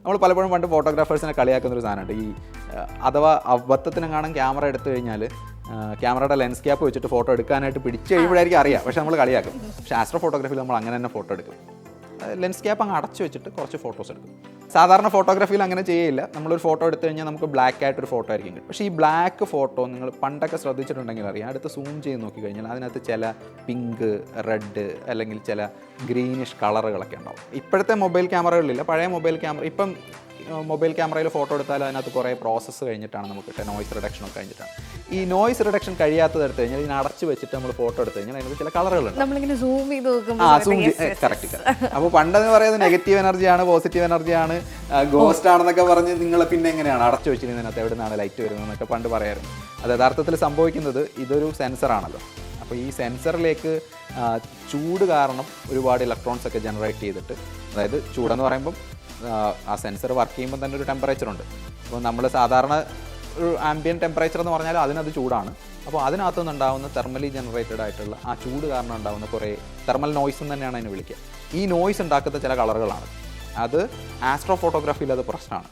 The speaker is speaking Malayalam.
നമ്മൾ പലപ്പോഴും പണ്ട് ഫോട്ടോഗ്രാഫേഴ്സിനെ കളിയാക്കുന്നൊരു സാധനമുണ്ട്. ഈ അഥവാ അബദ്ധത്തിനെങ്ങാനും ക്യാമറ എടുത്തു കഴിഞ്ഞാൽ ക്യാമറയുടെ ലെൻസ് ക്യാപ്പ് വെച്ചിട്ട് ഫോട്ടോ എടുക്കാനായിട്ട് പിടിച്ച് കഴിയുമ്പോഴായിരിക്കും അറിയാം, പക്ഷേ നമ്മൾ കളിയാക്കും. പക്ഷേ ആസ്ട്രോ ഫോട്ടോഗ്രാഫിയിൽ നമ്മൾ അങ്ങനെ തന്നെ ഫോട്ടോ എടുക്കും. ലെൻസ് ക്യാപ്പ് അങ്ങ് അടച്ചു വെച്ചിട്ട് കുറച്ച് ഫോട്ടോസ് എടുക്കും. സാധാരണ ഫോട്ടോഗ്രാഫിയിൽ അങ്ങനെ ചെയ്യില്ല. നമ്മളൊരു ഫോട്ടോ എടുത്തു കഴിഞ്ഞാൽ നമുക്ക് ബ്ലാക്ക് ആയിട്ടൊരു ഫോട്ടോ ആയിരിക്കും കിട്ടും. പക്ഷേ ഈ ബ്ലാക്ക് ഫോട്ടോ നിങ്ങൾ പണ്ടൊക്കെ ശ്രദ്ധിച്ചിട്ടുണ്ടെങ്കിൽ അറിയാം, അടുത്ത് സൂം ചെയ്ത് നോക്കിക്കഴിഞ്ഞാൽ അതിനകത്ത് ചില പിങ്ക്, റെഡ് അല്ലെങ്കിൽ ചില ഗ്രീനിഷ് കളറുകളൊക്കെ ഉണ്ടാവും. ഇപ്പോഴത്തെ മൊബൈൽ ക്യാമറകളിലില്ല. പഴയ മൊബൈൽ ക്യാമറ, ഇപ്പം മൊബൈൽ ക്യാമറയിൽ ഫോട്ടോ എടുത്താൽ അതിനകത്ത് കുറേ പ്രോസസ്സ് കഴിഞ്ഞിട്ടാണ് നമുക്ക് കിട്ടുക. നോയ്സ് റിഡക്ഷനൊക്കെ കഴിഞ്ഞിട്ടാണ്. ഈ നോയ്സ് റിഡക്ഷൻ കഴിയാത്തത് എടുത്തു കഴിഞ്ഞാൽ ഇതിന് അടച്ച് വെച്ചിട്ട് നമ്മൾ ഫോട്ടോ എടുത്തു കഴിഞ്ഞാൽ അതിനകത്ത് ചില കളറുകളുണ്ട്. കറക്റ്റ്. അപ്പോൾ പണ്ടെന്ന് പറയുന്നത് നെഗറ്റീവ് എനർജിയാണ്, പോസിറ്റീവ് എനർജിയാണ്, ഗോസ്റ്റ് ആണെന്നൊക്കെ പറഞ്ഞ് നിങ്ങൾ പിന്നെ എങ്ങനെയാണ് അടച്ചു വെച്ചിരുന്നതിനകത്ത് എവിടെ നിന്നാണ് ലൈറ്റ് വരുന്നതെന്നൊക്കെ പണ്ട് പറയായിരുന്നു. അത് യഥാർത്ഥത്തിൽ സംഭവിക്കുന്നത് ഇതൊരു സെൻസറാണല്ലോ. അപ്പോൾ ഈ സെൻസറിലേക്ക് ചൂട് കാരണം ഒരുപാട് ഇലക്ട്രോൺസ് ഒക്കെ ജനറേറ്റ് ചെയ്തിട്ട്, അതായത് ചൂടെന്ന് പറയുമ്പം ആ സെൻസർ വർക്ക് ചെയ്യുമ്പോൾ തന്നെ ഒരു ടെമ്പറേച്ചറുണ്ട്. അപ്പോൾ നമ്മൾ സാധാരണ ഒരു ആംബിയൻ ടെമ്പറേച്ചർ എന്ന് പറഞ്ഞാൽ അതിനത് ചൂടാണ്. അപ്പോൾ അതിനകത്തു നിന്നുണ്ടാകുന്ന തെർമലി ജനറേറ്റഡ് ആയിട്ടുള്ള ആ ചൂട് കാരണം ഉണ്ടാകുന്ന കുറേ തെർമൽ നോയ്സ് തന്നെയാണ് അതിനെ വിളിക്കുക. ഈ നോയ്സ് ഉണ്ടാക്കുന്ന ചില കളറുകളാണ്. അത് ആസ്ട്രോ ഫോട്ടോഗ്രാഫിയിൽ അത് പ്രശ്നമാണ്.